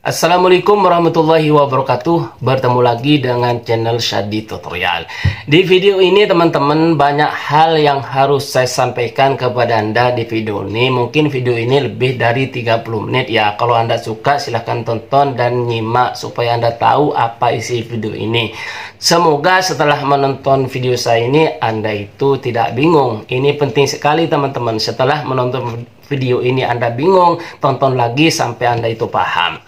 Assalamualaikum warahmatullahi wabarakatuh. Bertemu lagi dengan channel Shadi Tutorial. Di video ini teman-teman, banyak hal yang harus saya sampaikan kepada Anda di video ini. Mungkin video ini lebih dari 30 menit ya. Kalau Anda suka silahkan tonton dan nyimak supaya Anda tahu apa isi video ini. Semoga setelah menonton video saya ini Anda itu tidak bingung. Ini penting sekali teman-teman. Setelah menonton video ini Anda bingung, tonton lagi sampai Anda itu paham.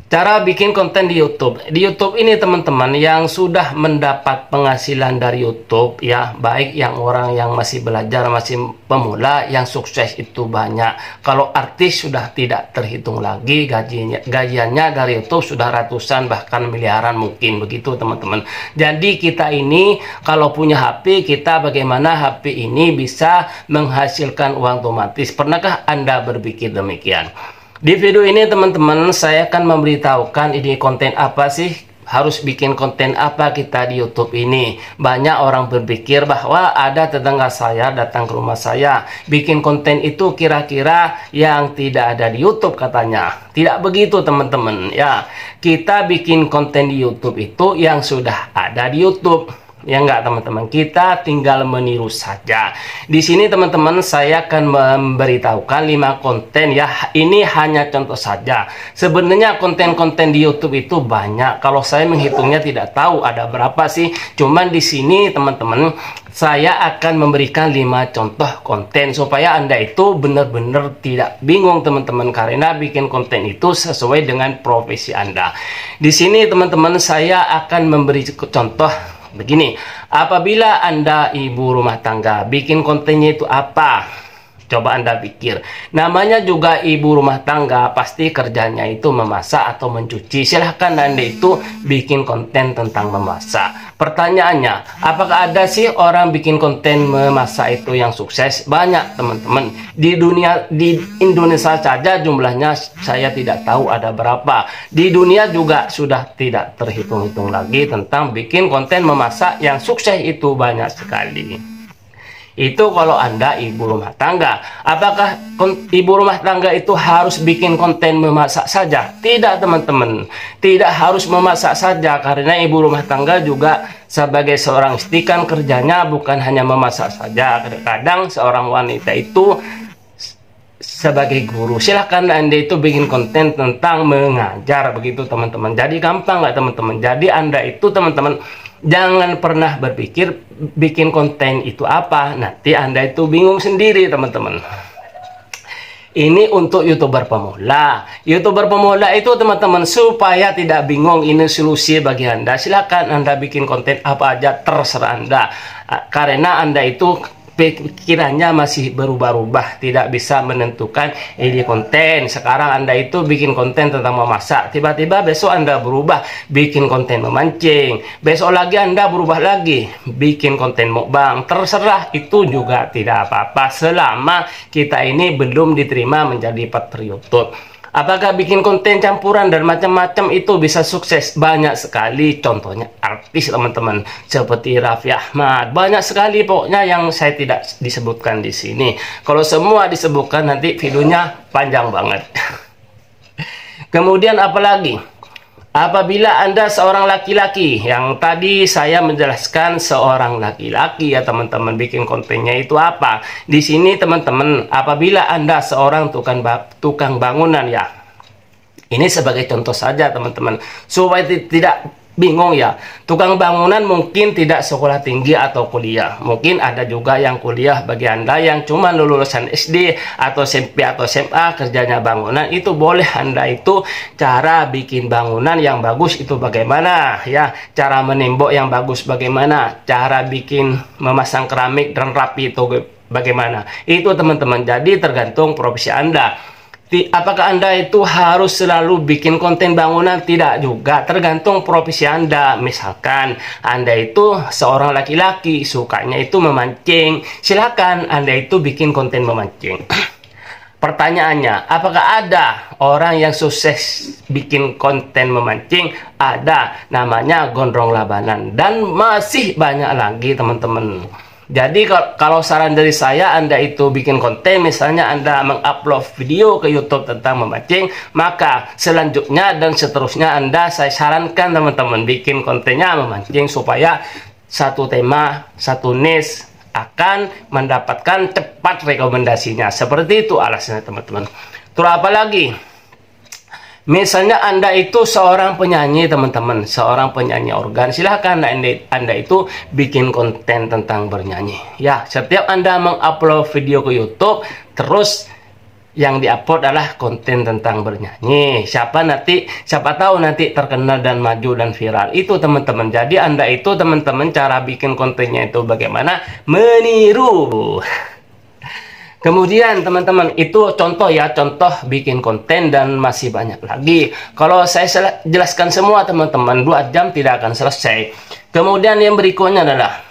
Cara bikin konten di YouTube. Di YouTube ini teman-teman yang sudah mendapat penghasilan dari YouTube ya, baik yang orang yang masih belajar, masih pemula, yang sukses itu banyak. Kalau artis sudah tidak terhitung lagi gajiannya dari YouTube sudah ratusan bahkan miliaran mungkin begitu teman-teman. Jadi kita ini kalau punya HP, kita bagaimana HP ini bisa menghasilkan uang otomatis. Pernahkah Anda berpikir demikian? Di video ini teman-teman saya akan memberitahukan ini konten apa sih, harus bikin konten apa kita di YouTube ini. Banyak orang berpikir bahwa ada tetangga saya datang ke rumah saya, bikin konten itu kira-kira yang tidak ada di YouTube katanya. Tidak begitu teman-teman ya. Kita bikin konten di YouTube itu yang sudah ada di YouTube. Ya enggak teman-teman, kita tinggal meniru saja. Di sini teman-teman saya akan memberitahukan 5 konten ya. Ini hanya contoh saja. Sebenarnya konten-konten di YouTube itu banyak. Kalau saya menghitungnya tidak tahu ada berapa sih. Cuman di sini teman-teman saya akan memberikan 5 contoh konten supaya Anda itu benar-benar tidak bingung teman-teman, karena bikin konten itu sesuai dengan profesi Anda. Di sini teman-teman saya akan memberi contoh begini. Apabila Anda ibu rumah tangga, bikin kontennya itu apa? Coba Anda pikir. Namanya juga ibu rumah tangga, pasti kerjanya itu memasak atau mencuci. Silahkan Anda itu bikin konten tentang memasak. Pertanyaannya, apakah ada sih orang bikin konten memasak itu yang sukses? Banyak teman-teman. Di Indonesia saja jumlahnya saya tidak tahu ada berapa. Di dunia juga sudah tidak terhitung-hitung lagi tentang bikin konten memasak yang sukses itu banyak sekali. Itu kalau Anda ibu rumah tangga. Apakah ibu rumah tangga itu harus bikin konten memasak saja? Tidak teman-teman. Tidak harus memasak saja, karena ibu rumah tangga juga sebagai seorang istri kan kerjanya bukan hanya memasak saja. Kadang-kadang seorang wanita itu sebagai guru. Silahkan Anda itu bikin konten tentang mengajar begitu teman-teman. Jadi gampang nggak teman-teman? Jadi Anda itu teman-teman jangan pernah berpikir bikin konten itu apa, nanti Anda itu bingung sendiri teman-teman. Ini untuk YouTuber pemula. YouTuber pemula itu teman-teman supaya tidak bingung, ini solusi bagi Anda. Silakan Anda bikin konten apa aja, terserah Anda. Karena Anda itu pikirannya masih berubah-ubah, tidak bisa menentukan ide konten. Sekarang Anda itu bikin konten tentang memasak, tiba-tiba besok Anda berubah bikin konten memancing, besok lagi Anda berubah lagi bikin konten mukbang. Terserah, itu juga tidak apa-apa selama kita ini belum diterima menjadi partner YouTube. Apakah bikin konten campuran dan macam-macam itu bisa sukses? Banyak sekali contohnya artis teman-teman, seperti Raffi Ahmad. Banyak sekali pokoknya yang saya tidak disebutkan di sini. Kalau semua disebutkan nanti videonya panjang banget. Kemudian apalagi? Apabila Anda seorang laki-laki, yang tadi saya menjelaskan seorang laki-laki ya teman-teman, bikin kontennya itu apa? Di sini teman-teman, apabila Anda seorang tukang bangunan ya, ini sebagai contoh saja teman-teman, supaya tidak bingung ya. Tukang bangunan mungkin tidak sekolah tinggi atau kuliah. Mungkin ada juga yang kuliah. Bagi Anda yang cuma lulusan SD atau SMP atau SMA kerjanya bangunan, itu boleh Anda itu cara bikin bangunan yang bagus itu bagaimana ya. Cara menembok yang bagus bagaimana. Cara bikin memasang keramik dan rapi itu bagaimana. Itu teman-teman. Jadi tergantung profesi Anda. Apakah Anda itu harus selalu bikin konten bangunan? Tidak juga, tergantung profesi Anda. Misalkan Anda itu seorang laki-laki, sukanya itu memancing, silakan Anda itu bikin konten memancing. Pertanyaannya, apakah ada orang yang sukses bikin konten memancing? Ada, namanya Gondrong Labanan, dan masih banyak lagi teman-teman. Jadi kalau saran dari saya, Anda itu bikin konten, misalnya Anda mengupload video ke YouTube tentang memancing, maka selanjutnya dan seterusnya saya sarankan teman-teman bikin kontennya memancing supaya satu tema, satu niche akan mendapatkan cepat rekomendasinya. Seperti itu alasannya teman-teman. Terus apa lagi? Misalnya Anda itu seorang penyanyi teman-teman, seorang penyanyi organ, silahkan Anda itu bikin konten tentang bernyanyi. Ya, setiap Anda mengupload video ke YouTube, terus yang diupload adalah konten tentang bernyanyi. Siapa tahu nanti terkenal dan maju dan viral. Itu teman-teman. Jadi Anda itu teman-teman cara bikin kontennya itu bagaimana? Meniru. Kemudian teman-teman, itu contoh ya, contoh bikin konten dan masih banyak lagi. Kalau saya jelaskan semua teman-teman 2 jam tidak akan selesai. Kemudian yang berikutnya adalah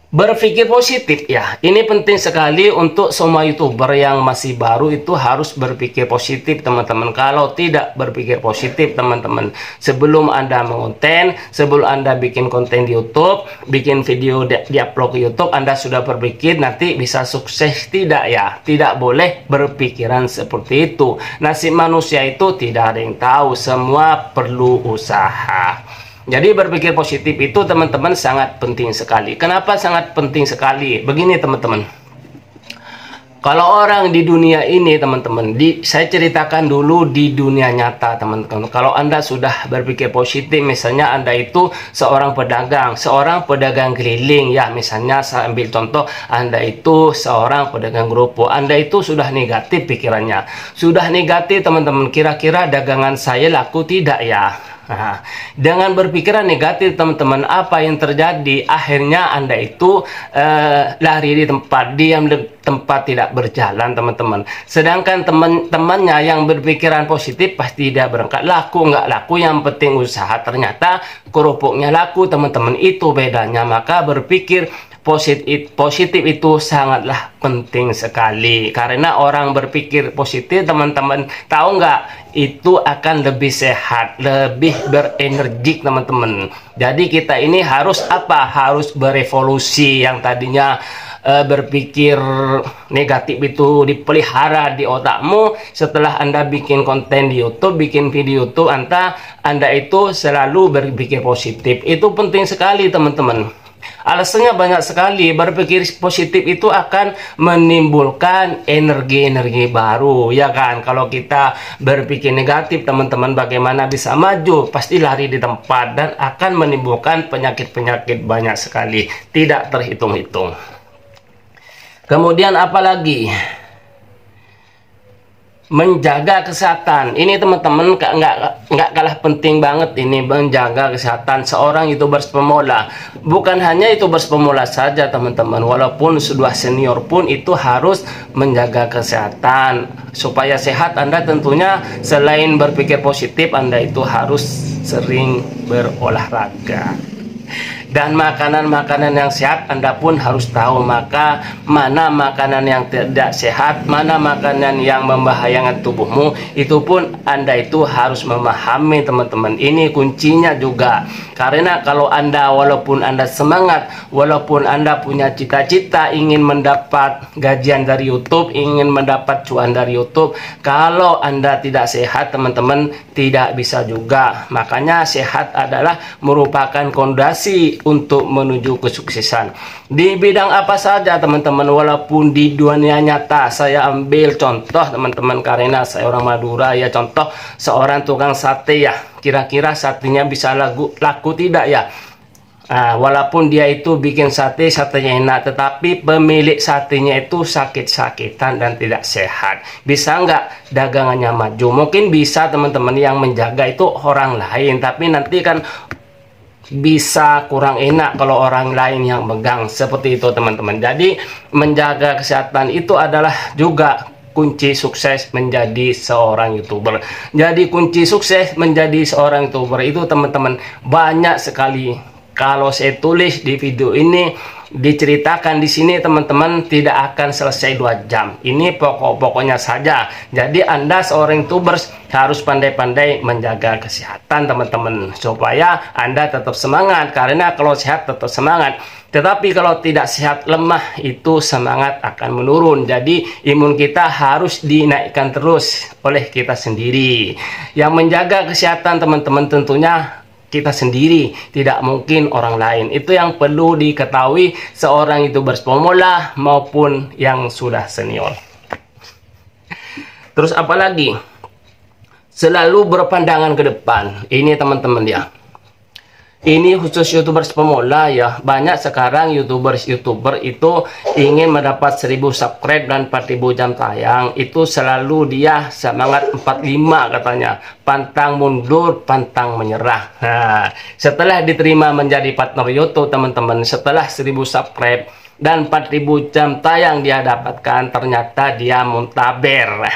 berpikir positif ya. Ini penting sekali untuk semua YouTuber yang masih baru itu harus berpikir positif teman-teman. Kalau tidak berpikir positif teman-teman, sebelum Anda mengonten, sebelum Anda bikin konten di YouTube, bikin video di-upload ke YouTube, Anda sudah berpikir nanti bisa sukses, tidak ya. Tidak boleh berpikiran seperti itu. Nasib manusia itu tidak ada yang tahu, semua perlu usaha. Jadi berpikir positif itu teman-teman sangat penting sekali. Kenapa sangat penting sekali? Begini teman-teman. Kalau orang di dunia ini teman-teman, saya ceritakan dulu di dunia nyata teman-teman. Kalau Anda sudah berpikir positif, misalnya Anda itu seorang pedagang keliling ya. Misalnya saya ambil contoh, Anda itu seorang pedagang kerupuk. Anda itu sudah negatif pikirannya. Sudah negatif teman-teman, kira-kira dagangan saya laku tidak ya? Nah, dengan berpikiran negatif teman-teman, apa yang terjadi? Akhirnya Anda itu lari di tempat, diam di tempat, tidak berjalan teman-teman. Sedangkan teman-temannya yang berpikiran positif pasti dia berangkat, laku nggak laku yang penting usaha. Ternyata kerupuknya laku teman-teman, itu bedanya. Maka berpikir positif itu sangatlah penting sekali. Karena orang berpikir positif teman-teman, tahu nggak, itu akan lebih sehat, lebih berenergik teman-teman. Jadi kita ini harus apa? Harus berevolusi. Yang tadinya berpikir negatif itu dipelihara di otakmu. Setelah Anda bikin konten di YouTube, bikin video YouTube, Anda itu selalu berpikir positif. Itu penting sekali teman-teman. Alasannya banyak sekali. Berpikir positif itu akan menimbulkan energi-energi baru, ya kan? Kalau kita berpikir negatif teman-teman, bagaimana bisa maju? Pasti lari di tempat dan akan menimbulkan penyakit-penyakit banyak sekali, tidak terhitung-hitung. Kemudian apa lagi? Menjaga kesehatan. Ini teman-teman nggak kalah penting banget ini, menjaga kesehatan seorang YouTuber pemula. Bukan hanya YouTuber pemula saja teman-teman, walaupun sudah senior pun itu harus menjaga kesehatan supaya sehat. Anda tentunya selain berpikir positif, Anda itu harus sering berolahraga. Dan makanan-makanan yang sehat Anda pun harus tahu. Maka mana makanan yang tidak sehat, mana makanan yang membahayakan tubuhmu, itu pun Anda itu harus memahami teman-teman. Ini kuncinya juga. Karena kalau Anda, walaupun Anda semangat, walaupun Anda punya cita-cita ingin mendapat gajian dari YouTube, ingin mendapat cuan dari YouTube, kalau Anda tidak sehat teman-teman, tidak bisa juga. Makanya sehat adalah merupakan fondasi untuk menuju kesuksesan di bidang apa saja teman-teman. Walaupun di dunia nyata, saya ambil contoh teman-teman karena saya orang Madura ya, contoh seorang tukang sate ya, kira-kira satenya bisa laku tidak ya? Walaupun dia itu bikin satenya enak, tetapi pemilik satenya itu sakit-sakitan dan tidak sehat, bisa nggak dagangannya maju? Mungkin bisa teman-teman, yang menjaga itu orang lain, tapi nanti kan bisa kurang enak kalau orang lain yang megang, seperti itu teman-teman. Jadi menjaga kesehatan itu adalah juga kunci sukses menjadi seorang YouTuber. Jadi kunci sukses menjadi seorang YouTuber itu teman-teman banyak sekali. Kalau saya tulis di video ini diceritakan di sini teman-teman tidak akan selesai 2 jam. Ini pokok-pokoknya saja. Jadi Anda seorang YouTubers harus pandai-pandai menjaga kesehatan teman-teman, supaya Anda tetap semangat. Karena kalau sehat tetap semangat. Tetapi kalau tidak sehat, lemah, itu semangat akan menurun. Jadi imun kita harus dinaikkan terus oleh kita sendiri. Yang menjaga kesehatan teman-teman tentunya kita sendiri, tidak mungkin orang lain. Itu yang perlu diketahui seorang YouTubers pemula maupun yang sudah senior. Terus apalagi? Selalu berpandangan ke depan. Ini teman-teman ya. Ini khusus YouTubers pemula ya. Banyak sekarang YouTuber itu ingin mendapat 1000 subscribe dan 4000 jam tayang. Itu selalu dia semangat 45 katanya. Pantang mundur, pantang menyerah. Nah, setelah diterima menjadi partner YouTube teman-teman, setelah 1000 subscribe dan 4000 jam tayang dia dapatkan, ternyata dia muntaber.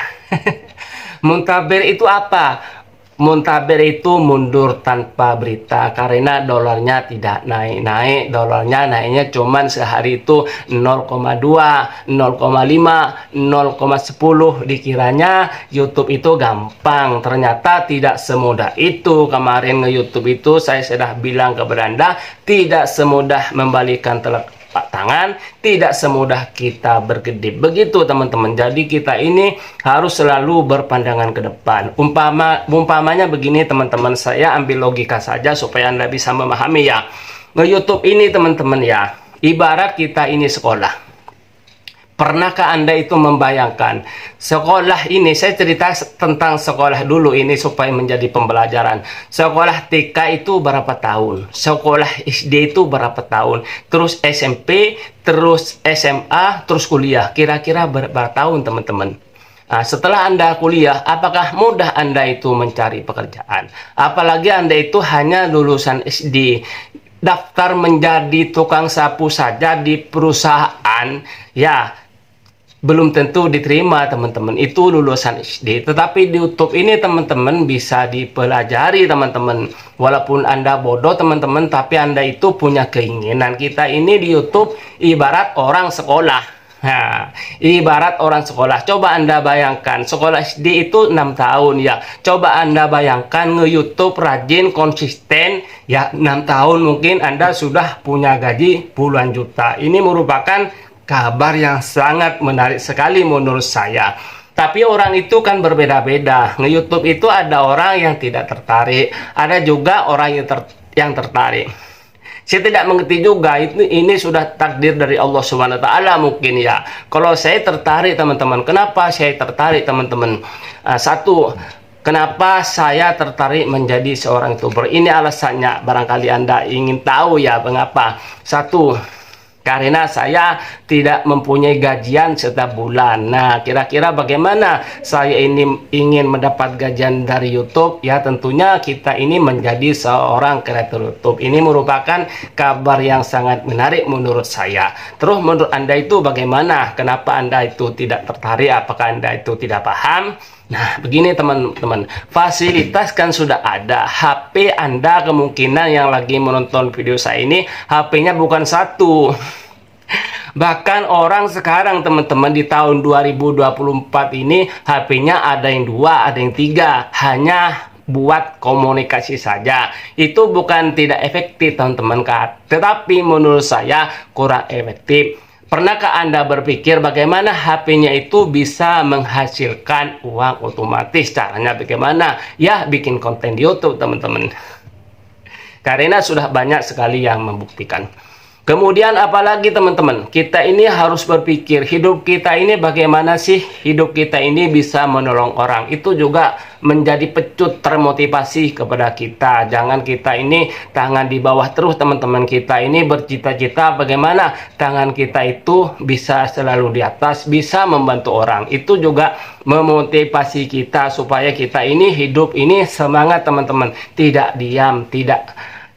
Muntaber itu apa? Muntaber itu mundur tanpa berita, karena dolarnya tidak naik-naik. Dolarnya naiknya cuman sehari itu 0,2, 0,5, 0,10. Dikiranya YouTube itu gampang, ternyata tidak semudah itu. Kemarin nge-YouTube itu saya sudah bilang kepada Anda, tidak semudah membalikan telapak tangan, tidak semudah kita berkedip. Begitu teman-teman. Jadi kita ini harus selalu berpandangan ke depan. Umpamanya begini teman-teman, saya ambil logika saja supaya Anda bisa memahami ya. Nge-YouTube ini teman-teman ya, ibarat kita ini sekolah. Pernahkah Anda itu membayangkan sekolah ini, saya cerita tentang sekolah dulu ini supaya menjadi pembelajaran. Sekolah TK itu berapa tahun? Sekolah SD itu berapa tahun? Terus SMP, terus SMA, terus kuliah. Kira-kira berapa tahun teman-teman? Nah, setelah Anda kuliah, apakah mudah Anda itu mencari pekerjaan? Apalagi Anda itu hanya lulusan SD. Daftar menjadi tukang sapu saja di perusahaan, ya belum tentu diterima teman-teman, itu lulusan SD. Tetapi di YouTube ini teman-teman bisa dipelajari teman-teman. Walaupun Anda bodoh teman-teman, tapi Anda itu punya keinginan. Kita ini di YouTube ibarat orang sekolah. Nah, ibarat orang sekolah. Coba Anda bayangkan, sekolah SD itu 6 tahun ya. Coba Anda bayangkan nge-YouTube rajin, konsisten ya, 6 tahun mungkin Anda sudah punya gaji puluhan juta. Ini merupakan kabar yang sangat menarik sekali menurut saya. Tapi orang itu kan berbeda-beda. Nge-YouTube itu ada orang yang tidak tertarik, ada juga orang yang tertarik. Saya tidak mengerti juga, ini sudah takdir dari Allah Subhanahu wa taala mungkin ya. Kalau saya tertarik teman-teman, kenapa saya tertarik teman-teman? Satu, kenapa saya tertarik menjadi seorang YouTuber? Ini alasannya, barangkali Anda ingin tahu ya mengapa. Satu, karena saya tidak mempunyai gajian setiap bulan. Nah, kira-kira bagaimana saya ini ingin mendapat gajian dari YouTube? Ya, tentunya kita ini menjadi seorang kreator YouTube. Ini merupakan kabar yang sangat menarik menurut saya. Terus menurut Anda itu bagaimana? Kenapa Anda itu tidak tertarik? Apakah Anda itu tidak paham? Nah, begini teman-teman, fasilitas kan sudah ada. HP Anda kemungkinan yang lagi menonton video saya ini, HP-nya bukan satu. Bahkan orang sekarang teman-teman di tahun 2024 ini, HP-nya ada yang 2, ada yang 3. Hanya buat komunikasi saja. Itu bukan tidak efektif teman-teman, tetapi menurut saya kurang efektif. Pernahkah Anda berpikir bagaimana HP-nya itu bisa menghasilkan uang otomatis? Caranya bagaimana? Ya, bikin konten di YouTube, teman-teman. Karena sudah banyak sekali yang membuktikan. Kemudian apalagi teman-teman, kita ini harus berpikir hidup kita ini bagaimana sih hidup kita ini bisa menolong orang. Itu juga menjadi pecut termotivasi kepada kita. Jangan kita ini tangan di bawah terus teman-teman. Kita ini bercita-cita bagaimana tangan kita itu bisa selalu di atas, bisa membantu orang. Itu juga memotivasi kita supaya kita ini hidup ini semangat teman-teman. Tidak diam, tidak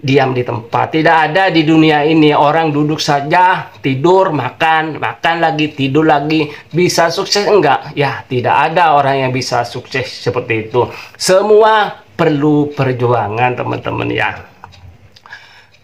diam di tempat. Tidak ada di dunia ini orang duduk saja, tidur, makan, makan lagi, tidur lagi. Bisa sukses enggak? Ya, tidak ada orang yang bisa sukses seperti itu. Semua perlu perjuangan teman-teman ya.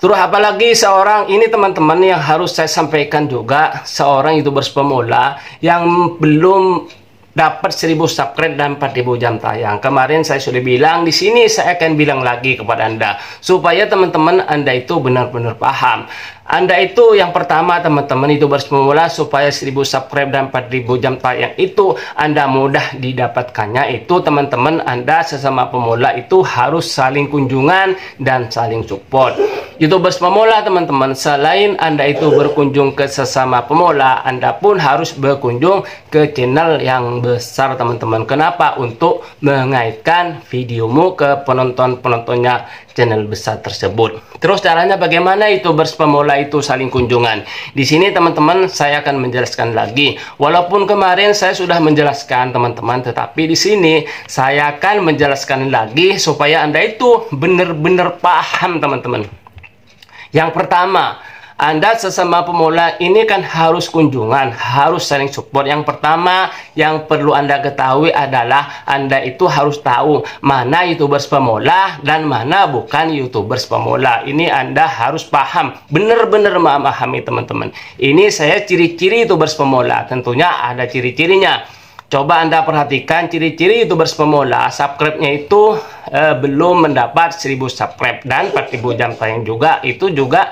Terus apalagi seorang ini teman-teman yang harus saya sampaikan juga, seorang YouTubers pemula yang belum dapat 1000 subscribe dan 4000 jam tayang. Kemarin saya sudah bilang, di sini saya akan bilang lagi kepada Anda supaya teman-teman Anda itu benar-benar paham. Anda itu yang pertama teman-teman YouTubers pemula, supaya 1000 subscribe dan 4000 jam tayang itu Anda mudah didapatkannya, itu teman-teman Anda sesama pemula itu harus saling kunjungan dan saling support. YouTubers pemula teman-teman, selain Anda itu berkunjung ke sesama pemula, Anda pun harus berkunjung ke channel yang besar teman-teman. Kenapa? Untuk mengaitkan videomu ke penonton-penontonnya channel besar tersebut. Terus caranya bagaimana YouTubers pemula itu saling kunjungan? Di sini teman-teman saya akan menjelaskan lagi. Walaupun kemarin saya sudah menjelaskan teman-teman, tetapi di sini saya akan menjelaskan lagi supaya Anda itu benar-benar paham teman-teman. Yang pertama, Anda sesama pemula ini kan harus kunjungan, harus saling support. Yang pertama yang perlu Anda ketahui adalah Anda itu harus tahu mana YouTubers pemula dan mana bukan YouTubers pemula. Ini Anda harus paham, benar-benar memahami teman-teman. Ini saya ciri-ciri YouTubers pemula, tentunya ada ciri-cirinya. Coba Anda perhatikan ciri-ciri YouTubers pemula, subscribe-nya itu belum mendapat 1000 subscribe dan 4000 jam tayang juga, itu juga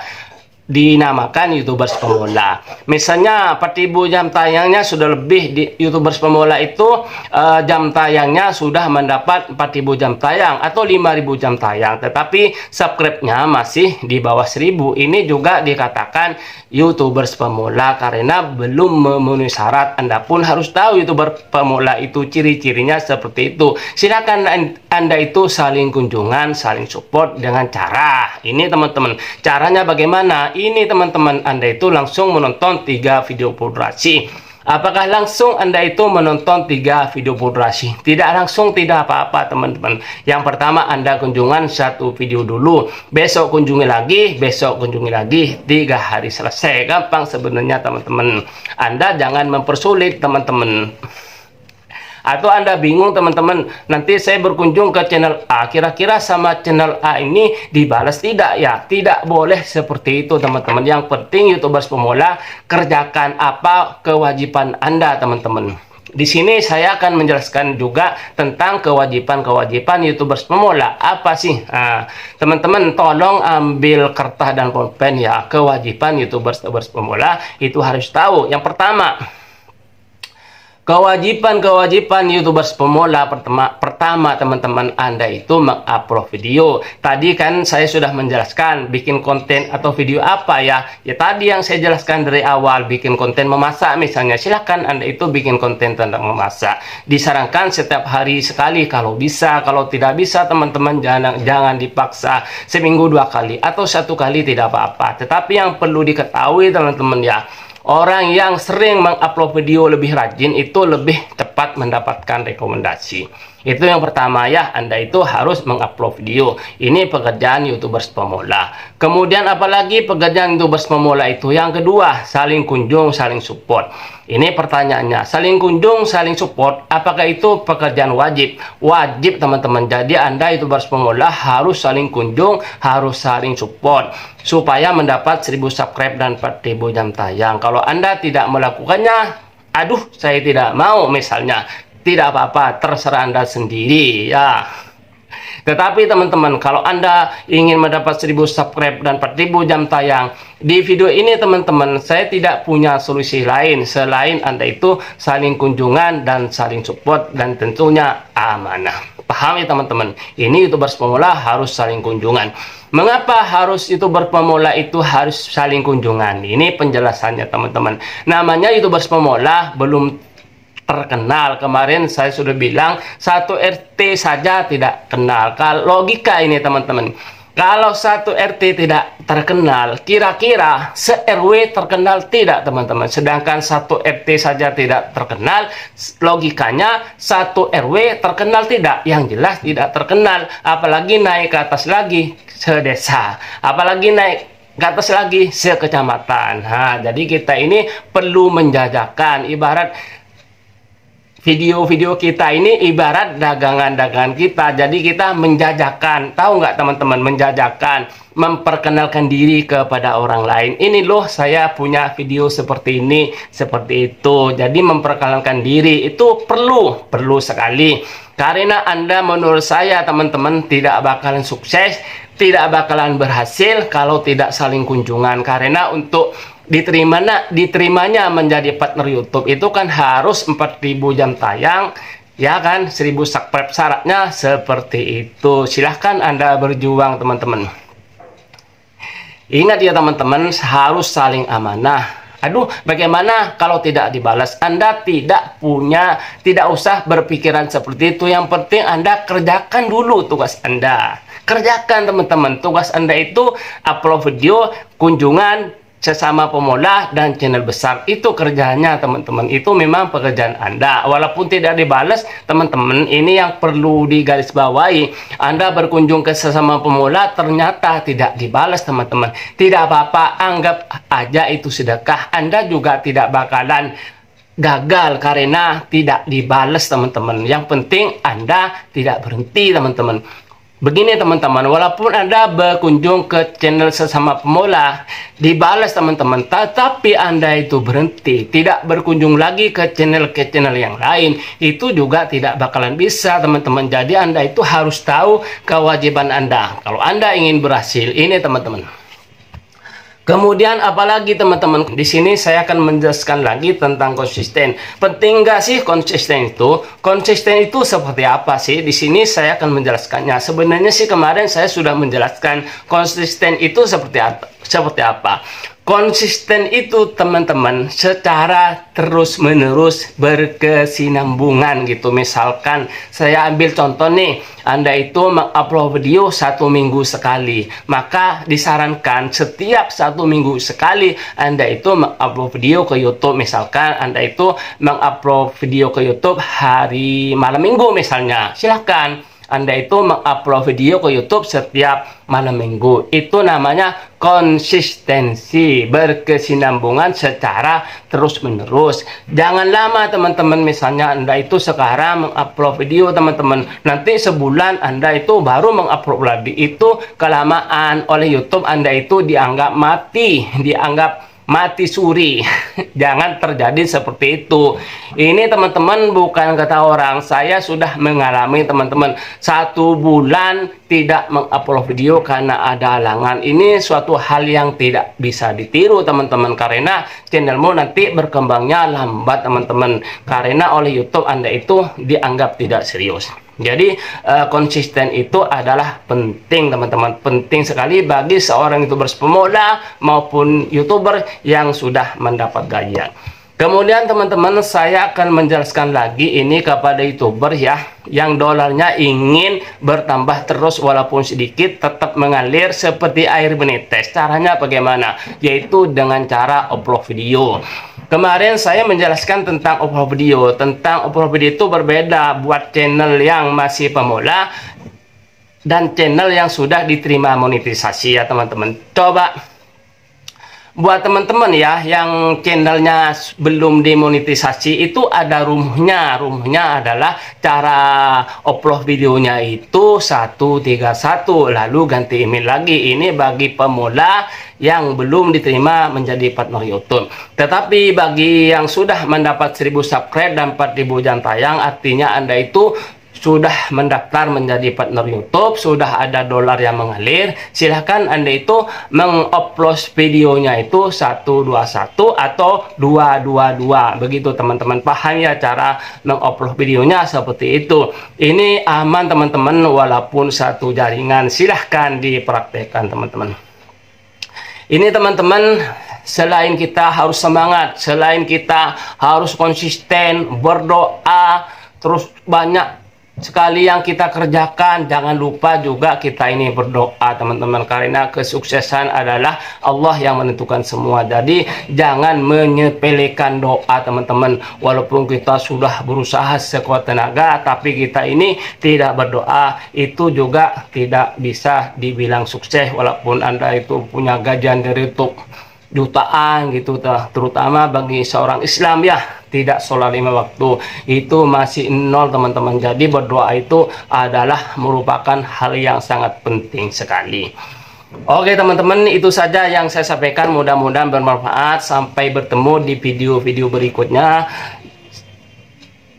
dinamakan YouTubers pemula. Misalnya 4000 jam tayangnya sudah lebih, di YouTubers pemula itu jam tayangnya sudah mendapat 4000 jam tayang atau 5000 jam tayang, tetapi subscribe-nya masih di bawah 1000. Ini juga dikatakan YouTubers pemula karena belum memenuhi syarat. Anda pun harus tahu YouTuber pemula itu ciri-cirinya seperti itu. Silakan Anda itu saling kunjungan, saling support dengan cara ini teman-teman. Caranya bagaimana? Ini teman-teman, Anda itu langsung menonton 3 video durasi. Apakah langsung Anda itu menonton 3 video durasi? Tidak langsung, tidak apa-apa teman-teman. Yang pertama Anda kunjungan 1 video dulu, besok kunjungi lagi, besok kunjungi lagi, 3 hari selesai. Gampang sebenarnya teman-teman. Anda jangan mempersulit teman-teman. Atau Anda bingung teman-teman, nanti saya berkunjung ke channel A, kira-kira sama channel A ini dibalas tidak ya? Tidak boleh seperti itu teman-teman. Yang penting YouTubers pemula kerjakan apa kewajiban Anda teman-teman. Di sini saya akan menjelaskan juga tentang kewajiban-kewajiban YouTubers pemula. Apa sih? Teman-teman tolong ambil kertas dan pulpen ya. Kewajiban YouTubers pemula itu harus tahu. Yang pertama, kewajiban YouTubers pemula pertama teman-teman, Anda itu mengupload video. Tadi kan saya sudah menjelaskan bikin konten atau video apa ya. Ya tadi yang saya jelaskan dari awal, bikin konten memasak misalnya. Silakan Anda itu bikin konten tentang memasak. Disarankan setiap hari sekali kalau bisa. Kalau tidak bisa teman-teman jangan dipaksa. Seminggu 2 kali atau 1 kali tidak apa-apa. Tetapi yang perlu diketahui teman-teman ya, orang yang sering mengupload video lebih rajin itu lebih cepat mendapatkan rekomendasi. Itu yang pertama ya, Anda itu harus mengupload video. Ini pekerjaan YouTubers pemula. Kemudian apalagi pekerjaan YouTubers pemula itu? Yang kedua, saling kunjung, saling support. Ini pertanyaannya, saling kunjung, saling support, apakah itu pekerjaan wajib? Wajib teman-teman. Jadi Anda YouTubers pemula harus saling kunjung, harus saling support supaya mendapat 1000 subscribe dan 4000 jam tayang. Kalau Anda tidak melakukannya, aduh saya tidak mau misalnya, tidak apa-apa, terserah Anda sendiri ya. Tetapi teman-teman, kalau Anda ingin mendapat 1000 subscribe dan 4000 jam tayang, di video ini teman-teman saya tidak punya solusi lain selain Anda itu saling kunjungan dan saling support dan tentunya amanah. Paham ya teman-teman? Ini YouTubers pemula harus saling kunjungan. Mengapa harus YouTuber pemula itu harus saling kunjungan? Ini penjelasannya teman-teman. Namanya YouTubers pemula belum terkenal. Kemarin saya sudah bilang 1 RT saja tidak kenal. Kalau logika ini teman-teman, kalau 1 RT tidak terkenal, kira-kira se-RW terkenal tidak teman-teman? Sedangkan 1 RT saja tidak terkenal, logikanya 1 RW terkenal tidak? Yang jelas tidak terkenal. Apalagi naik ke atas lagi, sedesa. Apalagi naik ke atas lagi, sekecamatan. Jadi kita ini perlu menjajakan, ibarat video-video kita ini ibarat dagangan-dagangan kita. Jadi kita menjajakan, tahu nggak teman-teman, menjajakan, memperkenalkan diri kepada orang lain. Ini loh saya punya video seperti ini, seperti itu. Jadi memperkenalkan diri itu perlu sekali. Karena Anda menurut saya teman-teman tidak bakalan sukses, tidak bakalan berhasil kalau tidak saling kunjungan. Karena untuk diterimanya menjadi partner YouTube itu kan harus 4.000 jam tayang, ya kan, 1.000 subscribe, syaratnya seperti itu. Silahkan Anda berjuang teman-teman. Ingat ya teman-teman, harus saling amanah. Aduh, bagaimana kalau tidak dibalas? Anda tidak usah berpikiran seperti itu. Yang penting Anda kerjakan dulu tugas Anda. Kerjakan teman-teman. Tugas Anda itu upload video, kunjungan sesama pemula dan channel besar. Itu kerjanya teman-teman. Itu memang pekerjaan Anda. Walaupun tidak dibalas teman-teman, ini yang perlu digarisbawahi. Anda berkunjung ke sesama pemula ternyata tidak dibalas teman-teman, tidak apa-apa, anggap aja itu sedekah. Anda juga tidak bakalan gagal karena tidak dibalas teman-teman. Yang penting Anda tidak berhenti teman-teman. Begini teman-teman, walaupun Anda berkunjung ke channel sesama pemula, dibalas teman-teman, tetapi Anda itu berhenti, tidak berkunjung lagi ke channel yang lain, itu juga tidak bakalan bisa teman-teman. Jadi Anda itu harus tahu kewajiban Anda kalau Anda ingin berhasil. Ini teman-teman. Kemudian apalagi teman-teman, di sini saya akan menjelaskan lagi tentang konsisten. Penting nggak sih konsisten itu? Konsisten itu seperti apa sih? Di sini saya akan menjelaskannya. Sebenarnya sih kemarin saya sudah menjelaskan konsisten itu seperti apa. Konsisten itu teman-teman secara terus-menerus berkesinambungan gitu. Misalkan saya ambil contoh nih, Anda itu mengupload video 1 minggu sekali, maka disarankan setiap 1 minggu sekali Anda itu mengupload video ke YouTube. Misalkan Anda itu mengupload video ke YouTube hari malam minggu misalnya, silahkan Anda itu mengupload video ke YouTube setiap malam minggu. Itu namanya konsistensi, berkesinambungan secara terus-menerus. Jangan lama teman-teman, misalnya Anda itu sekarang mengupload video teman-teman, nanti sebulan Anda itu baru mengupload lagi. Itu kelamaan oleh YouTube, Anda itu dianggap mati suri. Jangan terjadi seperti itu. Ini teman-teman bukan kata orang, saya sudah mengalami teman-teman 1 bulan tidak mengupload video karena ada halangan. Ini suatu hal yang tidak bisa ditiru teman-teman, karena channelmu nanti berkembangnya lambat teman-teman, karena oleh YouTube Anda itu dianggap tidak serius. Jadi konsisten itu adalah penting teman-teman, penting sekali bagi seorang YouTuber pemula maupun YouTuber yang sudah mendapat gajian. Kemudian teman-teman, saya akan menjelaskan lagi ini kepada YouTuber ya yang dolarnya ingin bertambah terus walaupun sedikit, tetap mengalir seperti air menetes. Caranya bagaimana? Yaitu dengan cara upload video. Kemarin saya menjelaskan tentang upload video. Tentang upload video itu berbeda buat channel yang masih pemula dan channel yang sudah diterima monetisasi ya teman-teman. Coba buat teman-teman ya yang channelnya belum dimonetisasi, itu ada rumahnya. Rumahnya adalah cara upload videonya itu 131 lalu ganti email lagi. Ini bagi pemula yang belum diterima menjadi partner YouTube. Tetapi bagi yang sudah mendapat 1000 subscribe dan 4000 jam tayang, artinya Anda itu sudah mendaftar menjadi partner YouTube, sudah ada dolar yang mengalir, silahkan Anda itu mengupload videonya itu 121 atau 222. Begitu teman-teman, paham ya cara mengupload videonya seperti itu. Ini aman teman-teman, walaupun satu jaringan. Silahkan dipraktekkan teman-teman. Ini teman-teman, selain kita harus semangat, selain kita harus konsisten berdoa, terus banyak sekali yang kita kerjakan, jangan lupa juga kita ini berdoa teman-teman, karena kesuksesan adalah Allah yang menentukan semua. Jadi jangan menyepelekan doa teman-teman. Walaupun kita sudah berusaha sekuat tenaga, tapi kita ini tidak berdoa, itu juga tidak bisa dibilang sukses. Walaupun Anda itu punya gajian dari YouTube, jutaan gitu, terutama bagi seorang Islam ya, tidak sholat 5 waktu itu masih nol teman-teman. Jadi berdoa itu adalah merupakan hal yang sangat penting sekali. Oke teman-teman, itu saja yang saya sampaikan, mudah-mudahan bermanfaat. Sampai bertemu di video-video berikutnya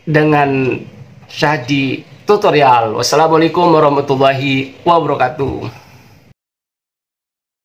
dengan Syahdi Tutorial. Wassalamualaikum warahmatullahi wabarakatuh.